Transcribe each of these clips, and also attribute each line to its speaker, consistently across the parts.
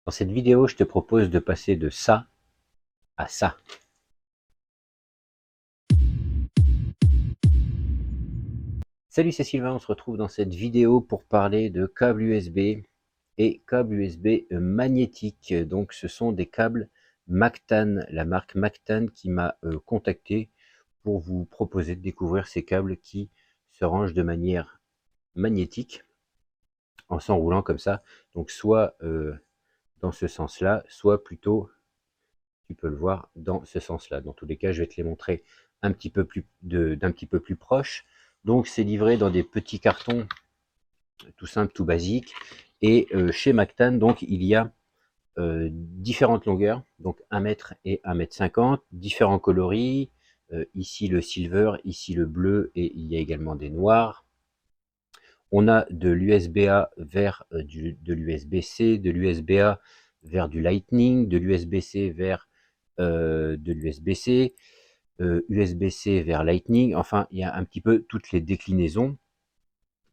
Speaker 1: Dans cette vidéo, je te propose de passer de ça à ça. Salut, c'est Sylvain, on se retrouve dans cette vidéo pour parler de câbles USB et câbles USB magnétiques. Donc ce sont des câbles Mactan, la marque Mactan qui m'a contacté pour vous proposer de découvrir ces câbles qui se rangent de manière magnétique en s'enroulant comme ça. Donc soit dans ce sens-là, soit plutôt, tu peux le voir, dans ce sens-là. Dans tous les cas, je vais te les montrer un petit peu plus d'un petit peu plus proche. Donc c'est livré dans des petits cartons tout simple, tout basique. Et chez Mactan, donc il y a différentes longueurs, donc 1 mètre et 1 mètre 50, différents coloris. Ici le silver, ici le bleu, et il y a également des noirs. On a de l'USB-A vers de l'USB-C, de l'USB-A vers du Lightning, de l'USB-C vers de l'USB-C, USB-C vers Lightning. Enfin, il y a un petit peu toutes les déclinaisons.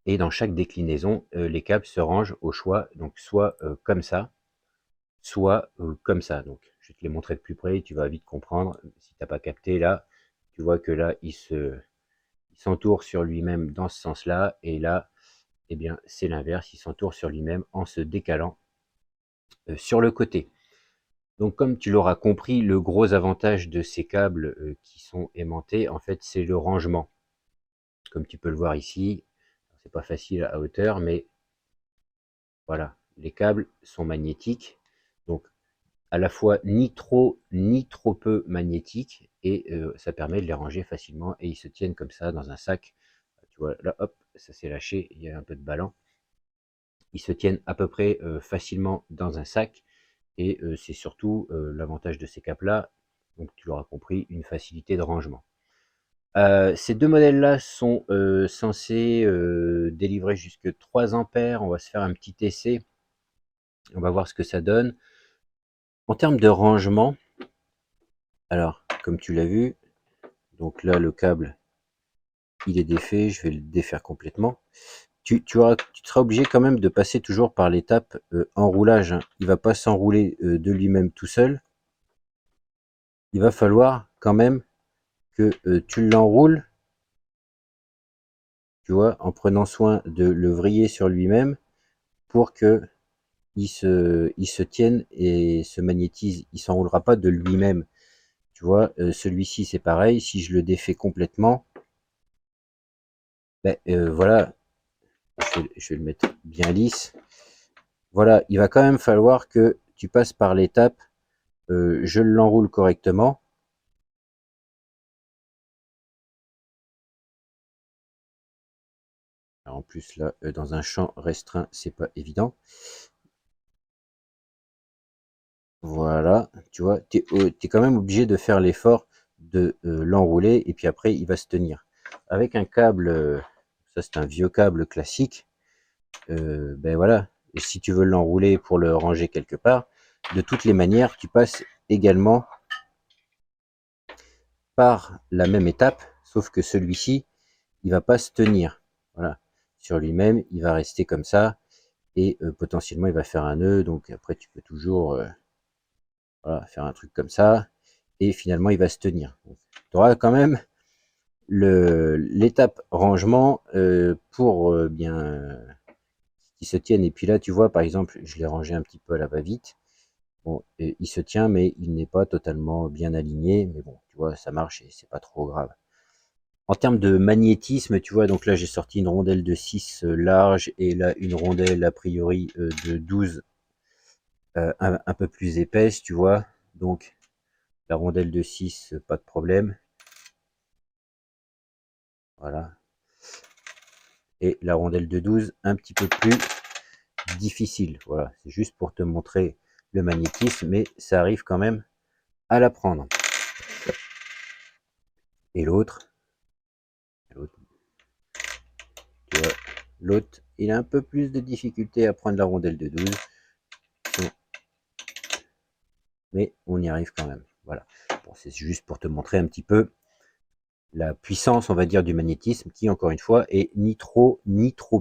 Speaker 1: Et dans chaque déclinaison, les câbles se rangent au choix, donc soit comme ça, soit comme ça. Donc, je vais te les montrer de plus près, tu vas vite comprendre. Si tu n'as pas capté, là, tu vois que là, il s'entoure sur lui-même dans ce sens-là, et là, eh bien, c'est l'inverse, il s'entoure sur lui-même en se décalant sur le côté. Donc, comme tu l'auras compris, le gros avantage de ces câbles qui sont aimantés, en fait, c'est le rangement. Comme tu peux le voir ici, c'est pas facile à hauteur, mais voilà, les câbles sont magnétiques, donc à la fois ni trop peu magnétiques, et ça permet de les ranger facilement, et ils se tiennent comme ça dans un sac. Tu vois, là, hop, ça s'est lâché, il y a un peu de ballon. Ils se tiennent à peu près facilement dans un sac, et c'est surtout l'avantage de ces câbles-là, donc tu l'auras compris, une facilité de rangement. Ces deux modèles-là sont censés délivrer jusque 3 ampères. On va se faire un petit essai. On va voir ce que ça donne. En termes de rangement, alors, comme tu l'as vu, donc là, le câble, il est défait. Je vais le défaire complètement. Tu seras obligé quand même de passer toujours par l'étape enroulage, hein. Il ne va pas s'enrouler de lui-même tout seul. Il va falloir quand même que tu l'enroules, tu vois, en prenant soin de le vriller sur lui-même pour que il se tienne et se magnétise. Il s'enroulera pas de lui-même. Tu vois, celui-ci c'est pareil. Si je le défais complètement, ben, voilà, je vais le mettre bien lisse. Voilà, il va quand même falloir que tu passes par l'étape, je l'enroule correctement. Alors, en plus là, dans un champ restreint, c'est pas évident. Voilà, tu vois, tu es quand même obligé de faire l'effort de l'enrouler, et puis après il va se tenir. Avec un câble, ça c'est un vieux câble classique, ben voilà, et si tu veux l'enrouler pour le ranger quelque part, de toutes les manières, tu passes également par la même étape, sauf que celui-ci, il va pas se tenir. Voilà, sur lui-même, il va rester comme ça, et potentiellement il va faire un nœud. Donc après tu peux toujours voilà, faire un truc comme ça, et finalement il va se tenir. Tu auras quand même l'étape rangement pour bien qu'il se tienne. Et puis là tu vois, par exemple, je l'ai rangé un petit peu à la va-vite. Bon, il se tient, mais il n'est pas totalement bien aligné, mais bon, tu vois, ça marche et c'est pas trop grave. En termes de magnétisme, tu vois, donc là j'ai sorti une rondelle de 6 large, et là une rondelle a priori de 12 un peu plus épaisse, tu vois. Donc la rondelle de 6, pas de problème. Voilà. Et la rondelle de 12, un petit peu plus difficile. Voilà, c'est juste pour te montrer le magnétisme, mais ça arrive quand même à l'apprendre. Et l'autre, tu vois, l'autre, il a un peu plus de difficulté à prendre la rondelle de 12. Mais on y arrive quand même. Voilà. Bon, c'est juste pour te montrer un petit peu la puissance, on va dire, du magnétisme, qui, encore une fois, est ni trop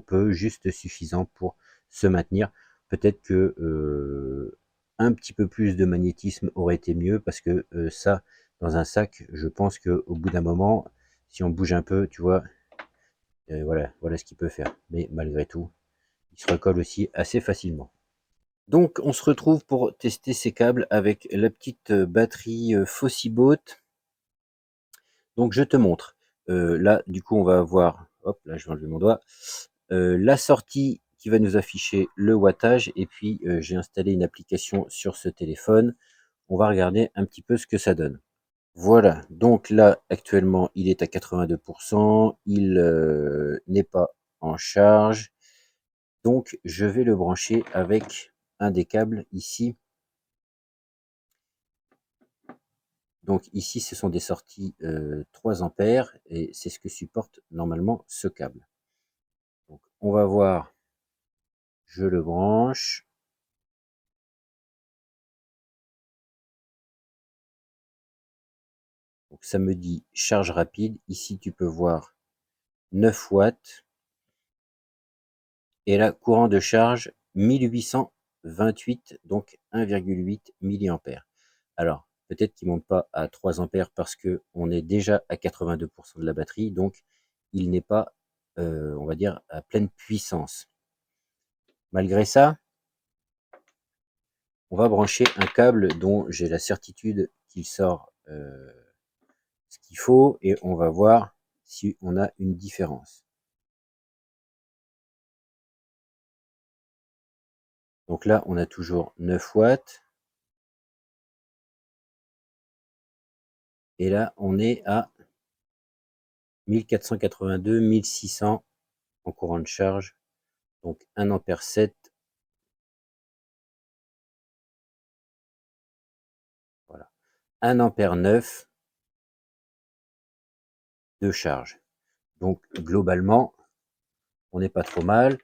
Speaker 1: peu, juste suffisant pour se maintenir. Peut-être que un petit peu plus de magnétisme aurait été mieux, parce que ça, dans un sac, je pense qu'au bout d'un moment, si on bouge un peu, tu vois, voilà ce qu'il peut faire. Mais malgré tout, il se recolle aussi assez facilement. Donc on se retrouve pour tester ces câbles avec la petite batterie Fossibot. Donc je te montre. Là, du coup, on va avoir, hop, là je vais enlever mon doigt, la sortie qui va nous afficher le wattage, et puis j'ai installé une application sur ce téléphone. On va regarder un petit peu ce que ça donne. Voilà, donc là actuellement il est à 82%, il n'est pas en charge, donc je vais le brancher avec un des câbles ici. Donc ici ce sont des sorties 3 ampères, et c'est ce que supporte normalement ce câble. Donc on va voir, je le branche. Donc ça me dit charge rapide. Ici tu peux voir 9 watts. Et là, courant de charge 1828, donc 1,8 milliampères. Alors, peut-être qu'il ne monte pas à 3 ampères parce qu'on est déjà à 82% de la batterie, donc il n'est pas, on va dire, à pleine puissance. Malgré ça, on va brancher un câble dont j'ai la certitude qu'il sort ce qu'il faut, et on va voir si on a une différence. Donc là, on a toujours 9 watts. Et là, on est à 1482, 1600 en courant de charge. Donc 1 ampère 7. Voilà. 1 ampère 9 de charge. Donc globalement, on n'est pas trop mal.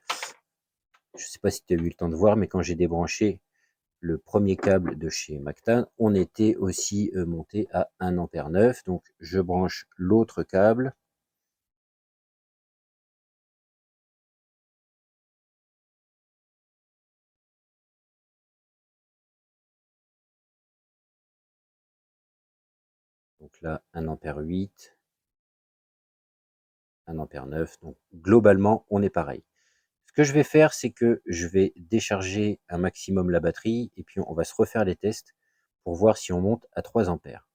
Speaker 1: Je ne sais pas si tu as eu le temps de voir, mais quand j'ai débranché le premier câble de chez Mactan, on était aussi monté à 1 ampère 9. Donc je branche l'autre câble. Donc là, 1 ampère 8, 1 ampère 9. Donc globalement, on est pareil. Ce que je vais faire, c'est que je vais décharger un maximum la batterie, et puis on va se refaire les tests pour voir si on monte à 3 ampères.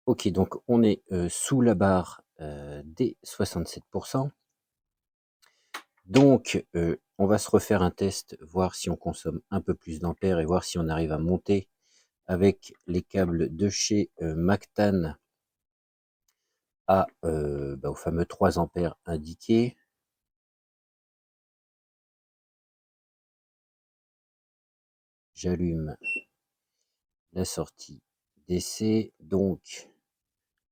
Speaker 1: Ok, donc on est sous la barre des 67%. Donc on va se refaire un test, voir si on consomme un peu plus d'ampères, et voir si on arrive à monter avec les câbles de chez Mactan au fameux 3 ampères indiqués. J'allume la sortie DC. Donc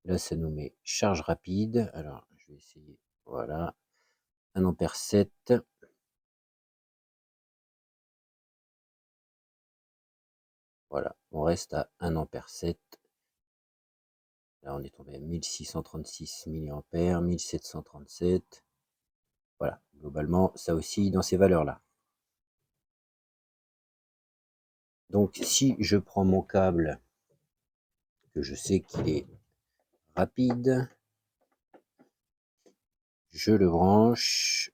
Speaker 1: là, ça nous met charge rapide. Alors, je vais essayer. Voilà. 1 ampère 7. Voilà. On reste à 1 ampère 7. Là, on est tombé à 1636 milliampères, 1737. Voilà. Globalement, ça oscille dans ces valeurs-là. Donc, si je prends mon câble, que je sais qu'il est rapide, je le branche.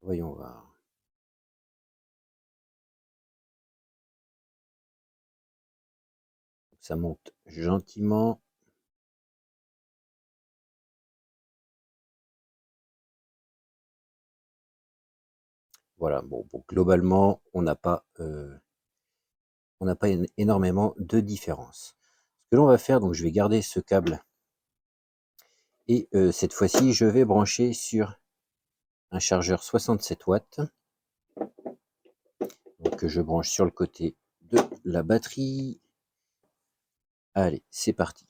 Speaker 1: Voyons voir. Ça monte gentiment. Voilà. Bon, globalement, on n'a pas énormément de différence. Ce que l'on va faire, donc je vais garder ce câble, et cette fois-ci, je vais brancher sur un chargeur 67 watts. Donc je branche sur le côté de la batterie. Allez, c'est parti.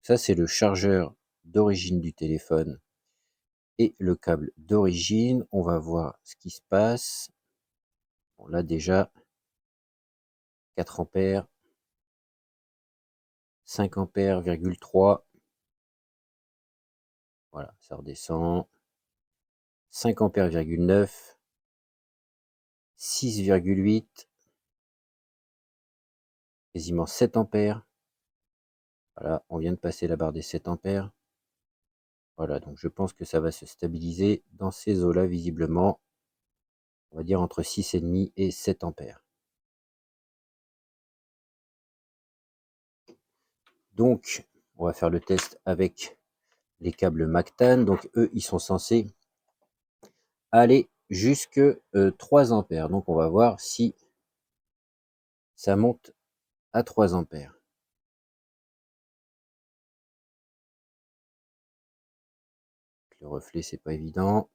Speaker 1: Ça, c'est le chargeur d'origine du téléphone et le câble d'origine. On va voir ce qui se passe. Bon, là déjà, 4 ampères, 5 ampères,3. Voilà, ça redescend. 5 ampères,9, 6,8, quasiment 7 ampères. Voilà, on vient de passer la barre des 7 ampères. Voilà, donc je pense que ça va se stabiliser dans ces eaux-là, visiblement. On va dire entre 6,5 et 7 ampères. Donc, on va faire le test avec les câbles Mactan. Donc, eux, ils sont censés aller jusque 3 ampères. Donc, on va voir si ça monte à 3 ampères. Le reflet, c'est pas évident.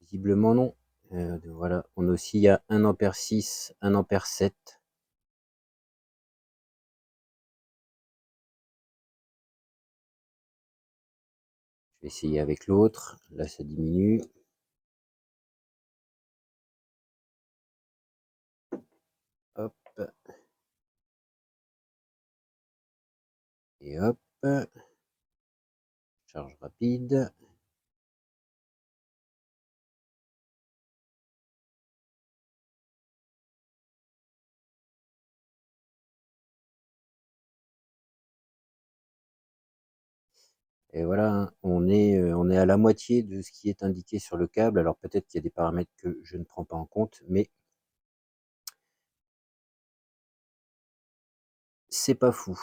Speaker 1: Visiblement non. Voilà, on a aussi, il y a 1 ampère 6, 1 ampère 7. Je vais essayer avec l'autre. Là, ça diminue. Hop. Et hop. Charge rapide. Et voilà, hein, on est à la moitié de ce qui est indiqué sur le câble. Alors peut-être qu'il y a des paramètres que je ne prends pas en compte, mais c'est pas fou.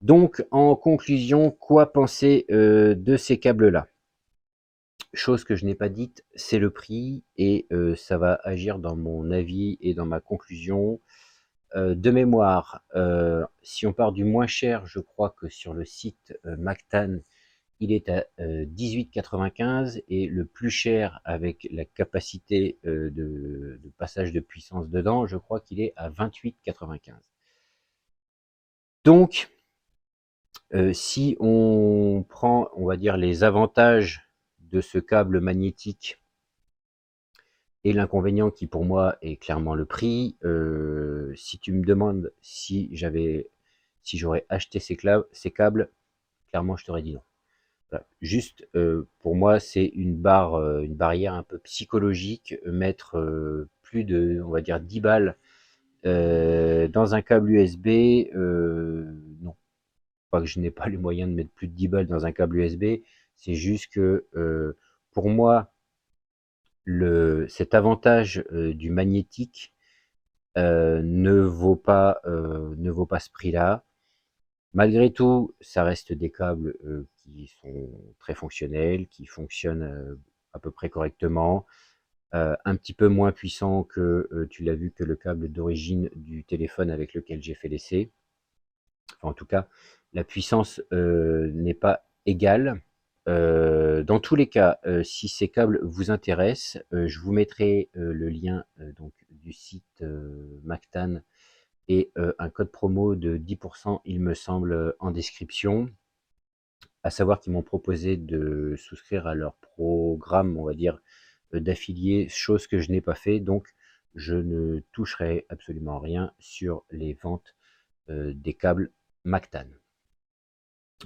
Speaker 1: Donc en conclusion, quoi penser de ces câbles-là? Chose que je n'ai pas dite, c'est le prix et ça va agir dans mon avis et dans ma conclusion. De mémoire, si on part du moins cher, je crois que sur le site Mactan, il est à 18,95 et le plus cher avec la capacité de passage de puissance dedans, je crois qu'il est à 28,95. Donc, si on prend, on va dire, les avantages de ce câble magnétique et l'inconvénient qui pour moi est clairement le prix, si tu me demandes si j'aurais acheté ces câbles, clairement je t'aurais dit non. Voilà. Juste, pour moi, c'est une barrière un peu psychologique, mettre plus de, on va dire, 10 balles dans un câble USB, non. Pas que je n'ai pas les moyens de mettre plus de 10 balles dans un câble USB, c'est juste que pour moi, cet avantage du magnétique ne vaut pas ce prix-là. Malgré tout, ça reste des câbles qui sont très fonctionnels, qui fonctionnent à peu près correctement, un petit peu moins puissant que, tu l'as vu, que le câble d'origine du téléphone avec lequel j'ai fait l'essai. Enfin, en tout cas, la puissance n'est pas égale. Dans tous les cas, si ces câbles vous intéressent, je vous mettrai le lien donc du site Mactan et un code promo de 10%, il me semble, en description. À savoir qu'ils m'ont proposé de souscrire à leur programme, on va dire, d'affilié, chose que je n'ai pas fait, donc je ne toucherai absolument rien sur les ventes des câbles Mactan.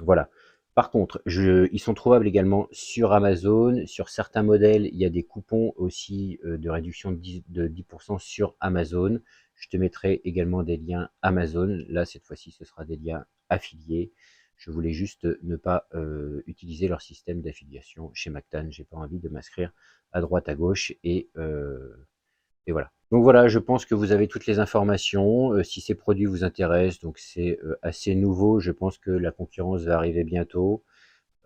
Speaker 1: Voilà. Par contre, ils sont trouvables également sur Amazon. Sur certains modèles, il y a des coupons aussi de réduction de 10% sur Amazon. Je te mettrai également des liens Amazon. Là, cette fois-ci, ce sera des liens affiliés. Je voulais juste ne pas utiliser leur système d'affiliation chez Mactan. J'ai pas envie de m'inscrire à droite à gauche et voilà. Donc voilà, je pense que vous avez toutes les informations. Si ces produits vous intéressent, donc c'est assez nouveau. Je pense que la concurrence va arriver bientôt.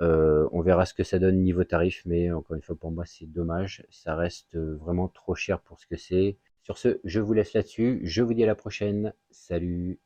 Speaker 1: On verra ce que ça donne niveau tarif, mais encore une fois, pour moi, c'est dommage. Ça reste vraiment trop cher pour ce que c'est. Sur ce, je vous laisse là-dessus. Je vous dis à la prochaine. Salut!